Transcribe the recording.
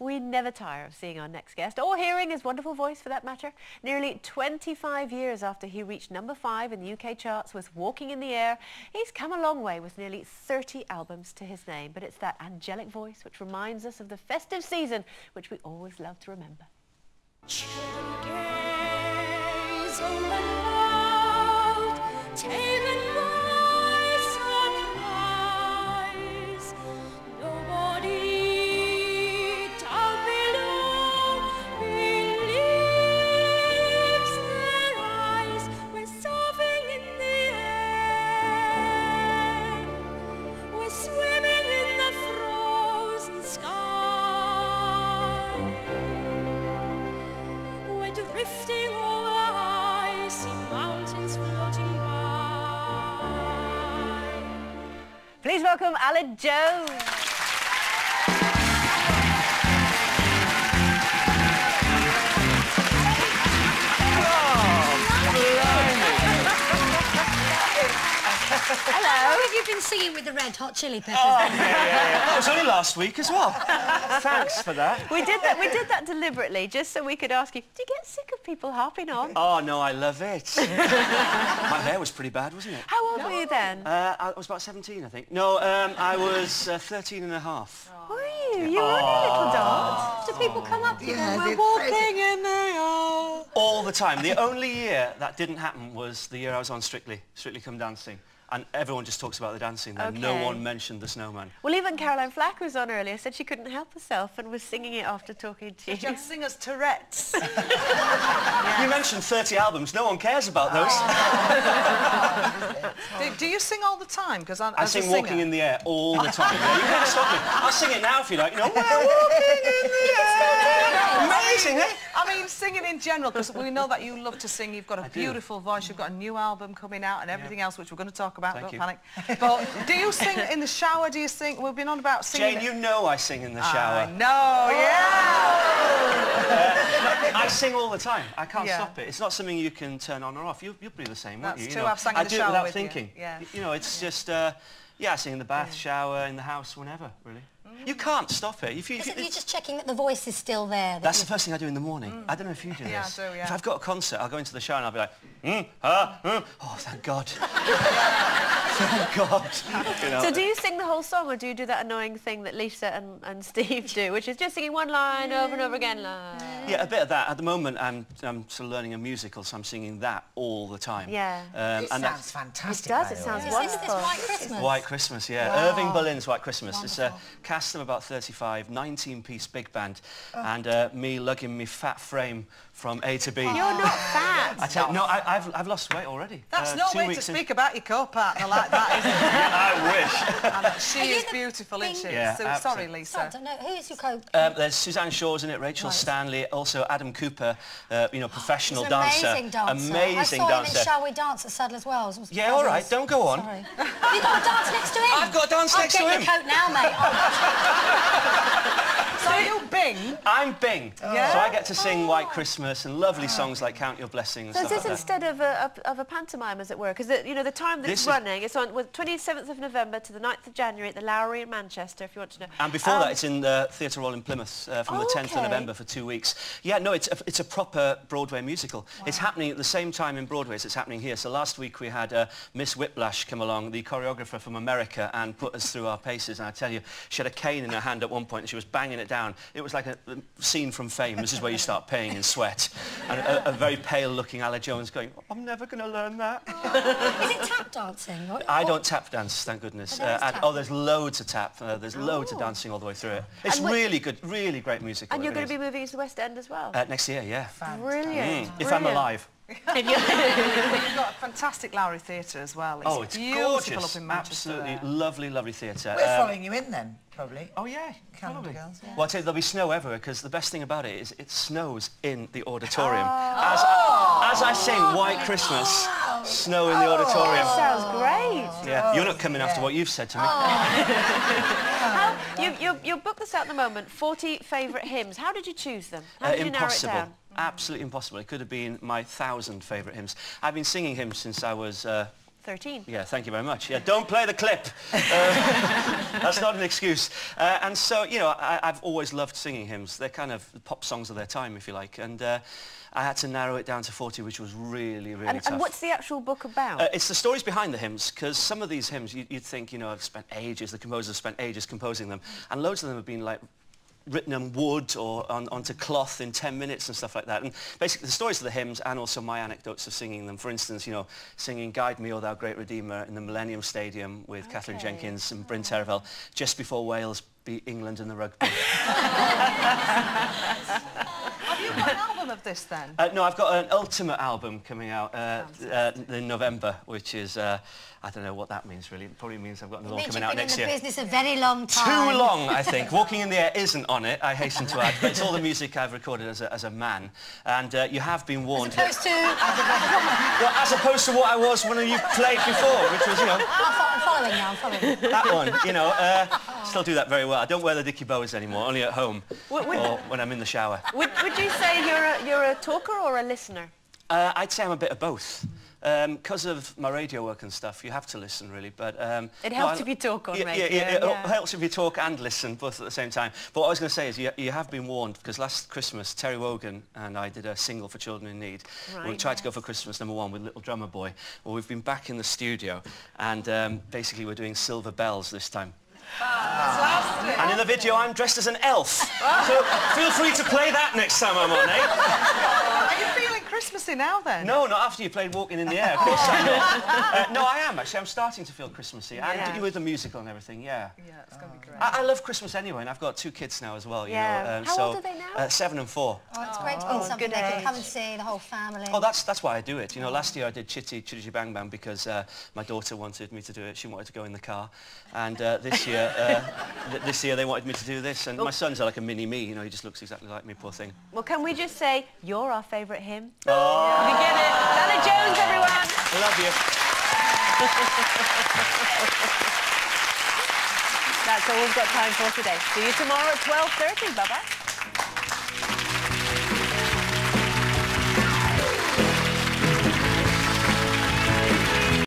We never tire of seeing our next guest, or hearing his wonderful voice for that matter. Nearly 25 years after he reached #5 in the UK charts with Walking in the Air, he's come a long way with nearly 30 albums to his name. But it's that angelic voice which reminds us of the festive season, which we always love to remember. Drifting over ice and mountains floating by. Please welcome Aled Jones. Hello. How have you been singing with the Red Hot Chili Peppers? Oh, yeah. That was only last week as well. Thanks for that. We did that deliberately, just so we could ask you, do you get sick of people harping on? Oh, no, I love it. My hair was pretty bad, wasn't it? How old were you then? I was about 17, I think. No, I was 13 and a half. Were you? You were only a little dot. Do people come up to you and We're walking in the air. All the time. The only year that didn't happen was the year I was on Strictly Come Dancing. And everyone just talks about the dancing then. Okay. No one mentioned the snowman. Well, even Caroline Flack, who was on earlier, said she couldn't help herself and was singing it after talking to you. Just sing us Tourette's. You mentioned 30 albums. No one cares about those. Do you sing all the time? Because I sing Walking in the Air all the time. Yeah, you can't stop me. I'll sing it now if you like. You know, we're walking in the air. Amazing, eh? I mean, singing in general, because we know that you love to sing. You've got a beautiful voice. You've got a new album coming out and everything else, which we're going to talk about. Thank Don't you. panic. But do you sing in the shower? Do you sing? We've been on about singing. Jane, you know I sing in the shower. No, yeah. I sing all the time. I can't Yeah. stop it. It's not something you can turn on or off. You'll be the same, won't you? That's You true. know, I've sang in I the do it shower without with you. thinking. Yeah. You know, it's just, yeah, I sing in the bath, shower, in the house, whenever, really. You can't stop it. You're just checking that the voice is still there. That's the first thing I do in the morning. I don't know if you do Yeah, this. I do, yeah. If I've got a concert, I'll go into the shower and I'll be like, oh, thank God. Thank God. You know. So do you sing the whole song, or do you do that annoying thing that Lisa and Steve do, which is just singing one line over and over again? Yeah, a bit of that. At the moment, I'm sort of learning a musical, so I'm singing that all the time. Yeah. It sounds fantastic. It does. It sounds wonderful. It's White Christmas. White Christmas, yeah. Wow. Irving Berlin's White Christmas. Wonderful. It's a cast of about 35, 19-piece big band, and me lugging me fat frame from A to B. You're not fat. I tell you, no, I've lost weight already. That's no 2 way to weeks in. speak about your co-partner like that, is it? I wish. And she Are you is the beautiful, isn't she? Yeah, So, sorry, Lisa. I don't know. Who's your co? There's Suzanne Shaw's in it, Rachel Stanley, also Adam Cooper, you know, professional He's an dancer. amazing dancer. Amazing I saw dancer. him in Shall We Dance at Sadler's Wells. It was Yeah, all right, don't go on. Sorry. You got a dance next to him? I've got a dance next to I'll him. get your coat now, mate. So you Bing? I'm Bing. Yeah? So I get to sing White Christmas and lovely songs like Count Your Blessings and So is stuff this like that. instead of a pantomime, as it were? Because, you know, the time that it's running, it's on 27th of November to the 9th of January at the Lowry in Manchester, if you want to know. And before that, it's in the Theatre Royal in Plymouth from the 10th of okay. November for 2 weeks. Yeah, no, it's a proper Broadway musical. Wow. It's happening at the same time in Broadway as it's happening here. So last week we had Miss Whiplash come along, the choreographer from America, and put us through our paces. And I tell you, she had a cane in her hand at one point and she was banging it down. It was like a scene from Fame. This is where you start paying in sweat. And a very pale-looking Aled Jones going, I'm never going to learn that. Is it tap dancing? I don't tap dance, thank goodness. There's loads of tap. There's loads of dancing all the way through it. It's really good, really great musical. And you're going to be moving to the West End as well? Next year, yeah. Brilliant. If I'm alive. You've got a fantastic Lowry Theatre as well. It's beautiful gorgeous. up in Manchester. Absolutely lovely, lovely theatre. We're following you in then, probably. Oh, yeah. Calendar Girls, yeah. Well, I tell you, there'll be snow everywhere, because the best thing about it is it snows in the auditorium. As I sing White Christmas, snow in the auditorium. That sounds great. Yeah, you're not coming after what you've said to me. Your book that's out at the moment, 40 favourite hymns. How did you choose them? How did you narrow it down? Absolutely impossible. It could have been my 1,000 favourite hymns. I've been singing hymns since I was 13. Yeah, thank you very much. Yeah, don't play the clip. That's not an excuse. And so, you know, I've always loved singing hymns. They're kind of pop songs of their time, if you like. And I had to narrow it down to 40, which was really, really tough. And what's the actual book about? It's the stories behind the hymns, because some of these hymns, you'd think, you know, I've spent ages, the composers have spent ages composing them, and loads of them have been, like, written on wood or onto cloth in 10 minutes and stuff like that. And basically the stories of the hymns and also my anecdotes of singing them. For instance, you know, singing Guide Me, O Thou Great Redeemer in the Millennium Stadium with Kathleen Jenkins and Bryn Terfel just before Wales beat England in the rugby. Have you got an album of this then? No, I've got an ultimate album coming out in November, which is, I don't know what that means really. It probably means I've got another one coming out next year. You've been in the business a very long time. Too long, I think. Walking in the Air isn't on it, I hasten to add, but it's all the music I've recorded as a man. And you have been warned... As opposed to... Well, as opposed to what I was when you played before, which was, you know... I'm following now, I'm following. That one, you know, still do that very well. I don't wear the Dickie Bows anymore, only at home or when I'm in the shower. Would you say you're a talker or a listener? I'd say I'm a bit of both. Because of my radio work and stuff, you have to listen, really. But it helps if you talk on radio. It helps if you talk and listen, both at the same time. But what I was going to say is you have been warned, because last Christmas, Terry Wogan and I did a single for Children in Need. Right, we tried to go for Christmas #1 with Little Drummer Boy. Well, we've been back in the studio, and basically we're doing Silver Bells this time. Fantastic. And in the video, I'm dressed as an elf. So feel free to play that next time I'm on, eh? Are you feeling Christmassy now then? No, not after you played Walking in the Air, of course I'm not. No, I am, actually. I'm starting to feel Christmassy. And with the musical and everything, yeah. Yeah, it's going to be great. I love Christmas anyway, and I've got 2 kids now as well, you know. How old are they now? 7 and 4. Oh, it's great to be something good they can age. come and see, the whole family. Oh, that's why I do it. You know, last year I did Chitty Chitty Bang Bang because my daughter wanted me to do it. She wanted to go in the car. And this year they wanted me to do this. And my son's like a mini-me, you know, he just looks exactly like me, poor thing. Well, can we just say you're our favourite hymn? Oh. We get it. Dana Jones, everyone. I love you. That's all we've got time for today. See you tomorrow at 12:30. Bye-bye.